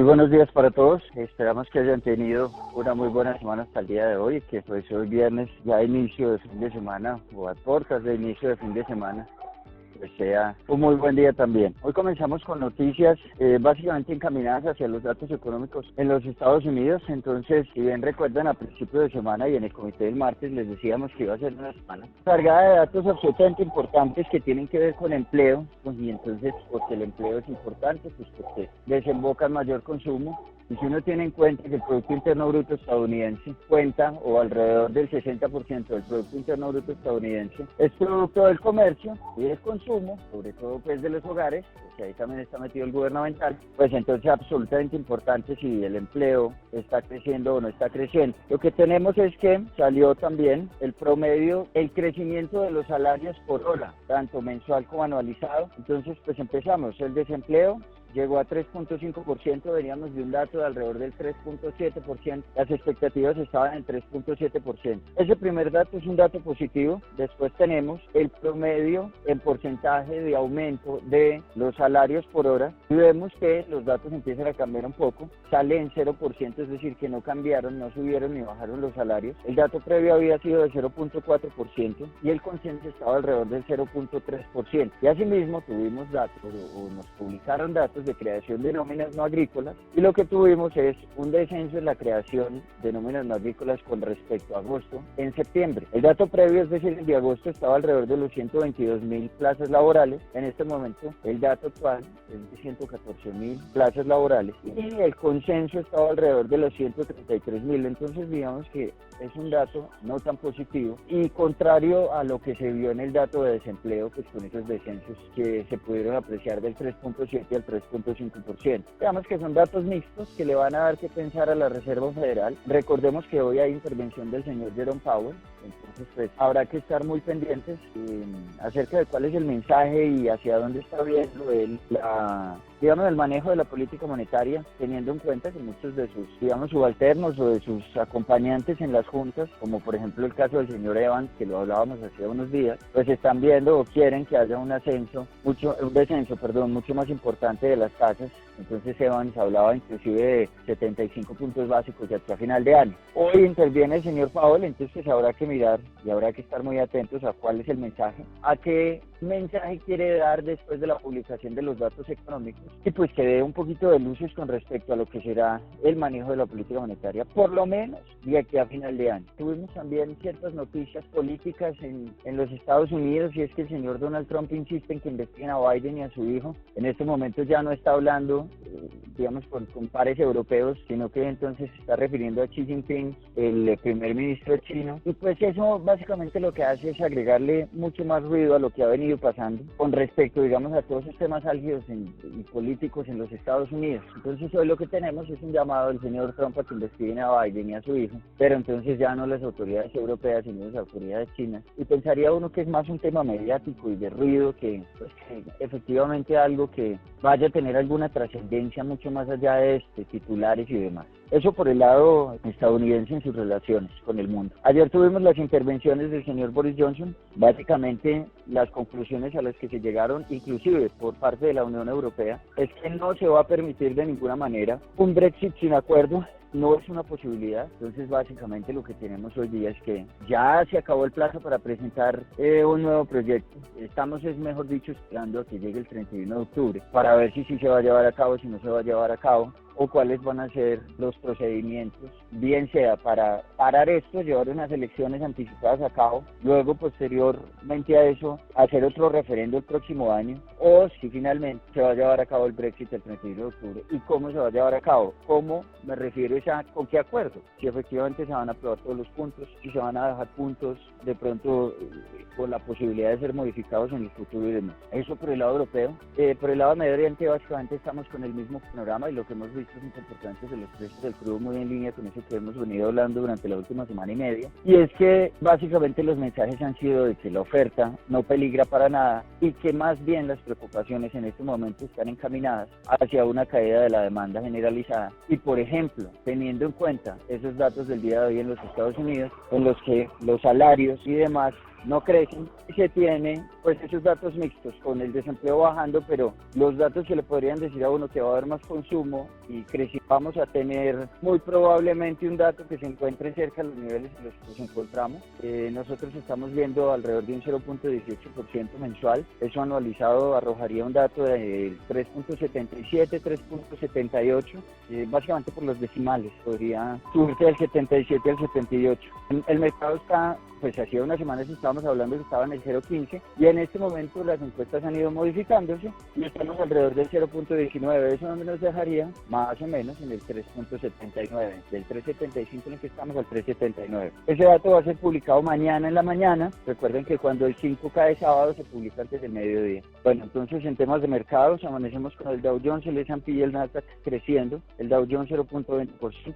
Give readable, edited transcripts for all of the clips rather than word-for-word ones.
buenos días para todos. Esperamos que hayan tenido una muy buena semana hasta el día de hoy, que pues hoy viernes, ya inicio de fin de semana o a puertas de inicio de fin de semana, pues sea un muy buen día también. Hoy comenzamos con noticias básicamente encaminadas hacia los datos económicos en los Estados Unidos. Entonces, si bien recuerdan, a principio de semana y en el comité del martes les decíamos que iba a ser una semana cargada de datos absolutamente importantes que tienen que ver con empleo, y entonces porque el empleo es importante, pues porque desemboca en mayor consumo. Y si uno tiene en cuenta que el Producto Interno Bruto estadounidense cuenta, o alrededor del 60% del Producto Interno Bruto estadounidense, es producto del comercio y del consumo, sobre todo pues de los hogares, porque ahí también está metido el gubernamental, pues entonces es absolutamente importante si el empleo está creciendo o no está creciendo. Lo que tenemos es que salió también el promedio, el crecimiento de los salarios por hora, tanto mensual como anualizado. Entonces pues empezamos, el desempleo llegó a 3.5%, veníamos de un dato de alrededor del 3.7%, las expectativas estaban en 3.7%. Ese primer dato es un dato positivo. Después tenemos el promedio en porcentaje de aumento de los salarios por hora y vemos que los datos empiezan a cambiar un poco, sale en 0%, es decir, que no cambiaron, no subieron ni bajaron los salarios. El dato previo había sido de 0.4% y el consenso estaba alrededor del 0.3%. Y asimismo tuvimos datos, o nos publicaron datos de creación de nóminas no agrícolas, y lo que tuvimos es un descenso en la creación de nóminas no agrícolas con respecto a agosto en septiembre. El dato previo, es decir, el de agosto, estaba alrededor de los 122.000 plazas laborales. En este momento el dato actual es de 114.000 plazas laborales y el consenso estaba alrededor de los 133.000. Entonces digamos que es un dato no tan positivo y contrario a lo que se vio en el dato de desempleo, pues con esos descensos que se pudieron apreciar del 3.7 al 3.5%. Digamos que son datos mixtos que le van a dar que pensar a la Reserva Federal. Recordemos que hoy hay intervención del señor Jerome Powell, entonces pues habrá que estar muy pendientes acerca de cuál es el mensaje y hacia dónde está viendo él el manejo de la política monetaria, teniendo en cuenta que muchos de sus, subalternos o de sus acompañantes en las juntas, como por ejemplo el caso del señor Evans, que lo hablábamos hace unos días, pues están viendo o quieren que haya un descenso mucho más importante de las tasas. Entonces Evans hablaba inclusive de 75 puntos básicos de aquí a final de año. Hoy interviene el señor Powell, entonces habrá que mirar y habrá que estar muy atentos a cuál es el mensaje, a qué mensaje quiere dar después de la publicación de los datos económicos, y pues que dé un poquito de luces con respecto a lo que será el manejo de la política monetaria, por lo menos de aquí a final de año. Tuvimos también ciertas noticias políticas en los Estados Unidos, y es que el señor Donald Trump insiste en que investiguen a Biden y a su hijo. En este momento ya no está hablando con pares europeos, sino que entonces se está refiriendo a Xi Jinping, el primer ministro chino, y pues eso básicamente lo que hace es agregarle mucho más ruido a lo que ha venido pasando con respecto, a todos esos temas álgidos y políticos en los Estados Unidos. Entonces hoy lo que tenemos es un llamado del señor Trump a que investiguen a Biden y a su hijo, pero entonces ya no las autoridades europeas, sino las autoridades chinas, y pensaría uno que es más un tema mediático y de ruido que efectivamente algo que vaya a tener alguna trascendencia mucho más allá de titulares y demás. Eso por el lado estadounidense en sus relaciones con el mundo. Ayer tuvimos las intervenciones del señor Boris Johnson. Básicamente las conclusiones a las que se llegaron, inclusive por parte de la Unión Europea, es que no se va a permitir de ninguna manera un Brexit sin acuerdo. No es una posibilidad. Entonces básicamente lo que tenemos hoy día es que ya se acabó el plazo para presentar un nuevo proyecto. Estamos, mejor dicho, esperando a que llegue el 31 de octubre para ver si se va a llevar a cabo, si no se va a llevar a cabo, o cuáles van a ser los procedimientos, bien sea para parar esto, llevar unas elecciones anticipadas a cabo, luego posteriormente a eso hacer otro referendo el próximo año, o si finalmente se va a llevar a cabo el Brexit el 31 de octubre. ¿Y cómo se va a llevar a cabo? ¿Cómo? Me refiero a con qué acuerdo, si efectivamente se van a aprobar todos los puntos, si se van a dejar puntos de pronto con la posibilidad de ser modificados en el futuro y demás. Eso por el lado europeo. Por el lado de Medio Oriente básicamente estamos con el mismo panorama, y lo que hemos visto es un comportamiento de los precios del crudo muy en línea con eso que hemos venido hablando durante la última semana y media, y es que básicamente los mensajes han sido de que la oferta no peligra para nada y que más bien las preocupaciones en este momento están encaminadas hacia una caída de la demanda generalizada. Y por ejemplo, teniendo en cuenta esos datos del día de hoy en los Estados Unidos, en los que los salarios y demás no crecen y se tiene pues esos datos mixtos con el desempleo bajando, pero los datos que le podrían decir a uno que va a haber más consumo y vamos a tener muy probablemente un dato que se encuentre cerca de los niveles en los que nos encontramos. Nosotros estamos viendo alrededor de un 0.18% mensual, eso anualizado arrojaría un dato del 3.77, 3.78, básicamente por los decimales, podría subirse del 77 al 78. El mercado está, pues hacía unas semanas estábamos hablando que estaba en el 0.15 y en este momento las encuestas han ido modificándose y estamos alrededor del 0.19, eso nos dejaría más o menos en el 3.79, del 3.75 en el que estamos al 3.79. Ese dato va a ser publicado mañana en la mañana, recuerden que cuando el 5 cae sábado se publica antes del mediodía. Bueno, entonces en temas de mercados amanecemos con el Dow Jones, el S&P y el Nasdaq creciendo, el Dow Jones 0.20%,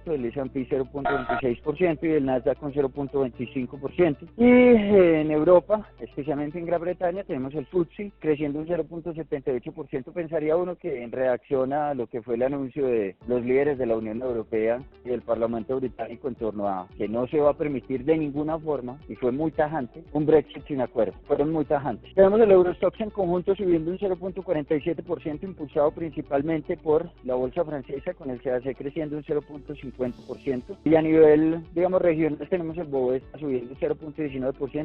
el S&P 0.26% y el Nasdaq con 0.25%. Y en Europa, especialmente en Gran Bretaña, tenemos el FTSE creciendo un 0.78%. Pensaría uno que en reacción a lo que fue el anuncio de los líderes de la Unión Europea y del Parlamento británico en torno a que no se va a permitir de ninguna forma, y fue muy tajante, un Brexit sin acuerdo. Fueron muy tajantes. Tenemos el Eurostoxx en conjunto subiendo un 0.47%, impulsado principalmente por la bolsa francesa, con el CAC creciendo un 0.50%. Y a nivel, digamos, regional, tenemos el Bovespa subiendo un 0.19%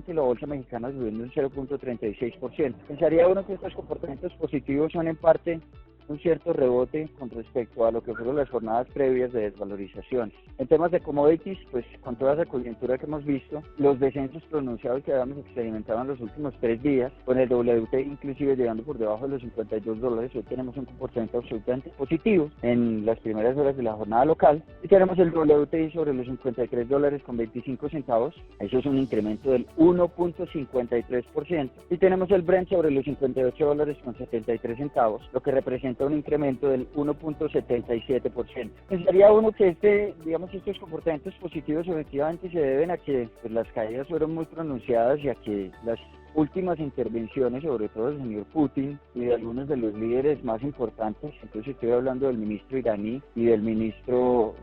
y la bolsa mexicana subiendo un 0.36%. Pensaría uno que estos comportamientos positivos son en parte un cierto rebote con respecto a lo que fueron las jornadas previas de desvalorización. En temas de commodities, pues con toda esa coyuntura que hemos visto, los descensos pronunciados que habíamos experimentado en los últimos 3 días, con el WTI inclusive llegando por debajo de los $52, hoy tenemos un comportamiento absolutamente positivo en las primeras horas de la jornada local, y tenemos el WTI sobre los $53.25, eso es un incremento del 1.53%, y tenemos el Brent sobre los $58.73, lo que representa un incremento del 1.77%. Pensaría uno que estos comportamientos positivos efectivamente se deben a que pues, las caídas fueron muy pronunciadas y a que las últimas intervenciones, sobre todo del señor Putin y de algunos de los líderes más importantes, entonces estoy hablando del ministro iraní y del ministro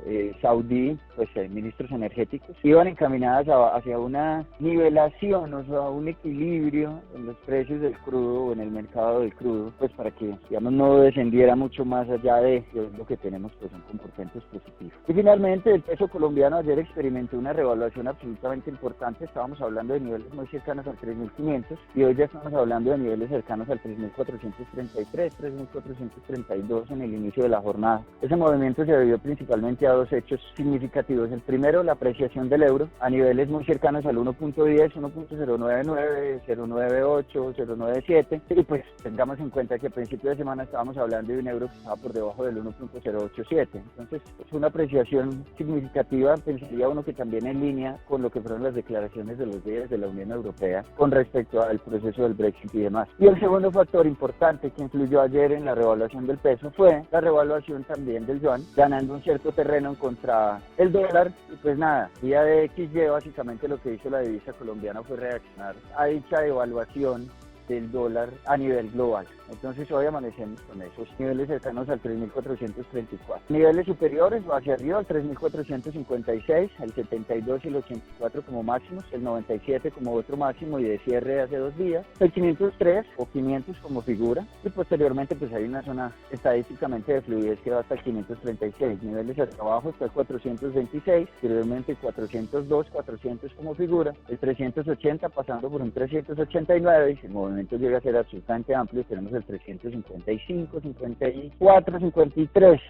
saudí, pues ministros energéticos, iban encaminadas hacia una nivelación, o sea, un equilibrio en los precios del crudo o en el mercado del crudo, pues para que, digamos, no descendiera mucho más allá de lo que tenemos, pues son comportamientos positivos. Y finalmente, el peso colombiano ayer experimentó una revaluación absolutamente importante, estábamos hablando de niveles muy cercanos al 3.500 y hoy ya estamos hablando de niveles cercanos al 3.433, 3.432 en el inicio de la jornada. Ese movimiento se debió principalmente a dos hechos significativos. El primero, la apreciación del euro a niveles muy cercanos al 1.10, 1.099, 0.98, 0.97, y pues tengamos en cuenta que a principio de semana estábamos hablando de un euro que estaba por debajo del 1.087. Entonces, es una apreciación significativa, pensaría uno que también en línea con lo que fueron las declaraciones de los líderes de la Unión Europea con respecto al proceso del Brexit y demás. Y el segundo factor importante que influyó ayer en la revaluación del peso fue la revaluación también del yuan, ganando un cierto terreno contra el dólar. Y pues nada, día de XY básicamente lo que hizo la divisa colombiana fue reaccionar a dicha devaluación del dólar a nivel global. Entonces hoy amanecemos con esos niveles cercanos al 3.434. Niveles superiores o hacia arriba al 3.456, el 72 y el 84 como máximos, el 97 como otro máximo y de cierre hace 2 días, el 503 o 500 como figura, y posteriormente pues hay una zona estadísticamente de fluidez que va hasta el 536, niveles hacia abajo hasta el 426, posteriormente 402, 400 como figura, el 380 pasando por un 389 y el movimiento llega a ser absolutamente amplio, tenemos el 355, 54, 53,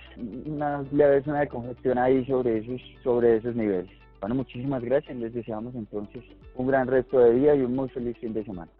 una leve zona de congestión ahí sobre esos niveles. Bueno, muchísimas gracias, les deseamos entonces un gran resto de día y un muy feliz fin de semana.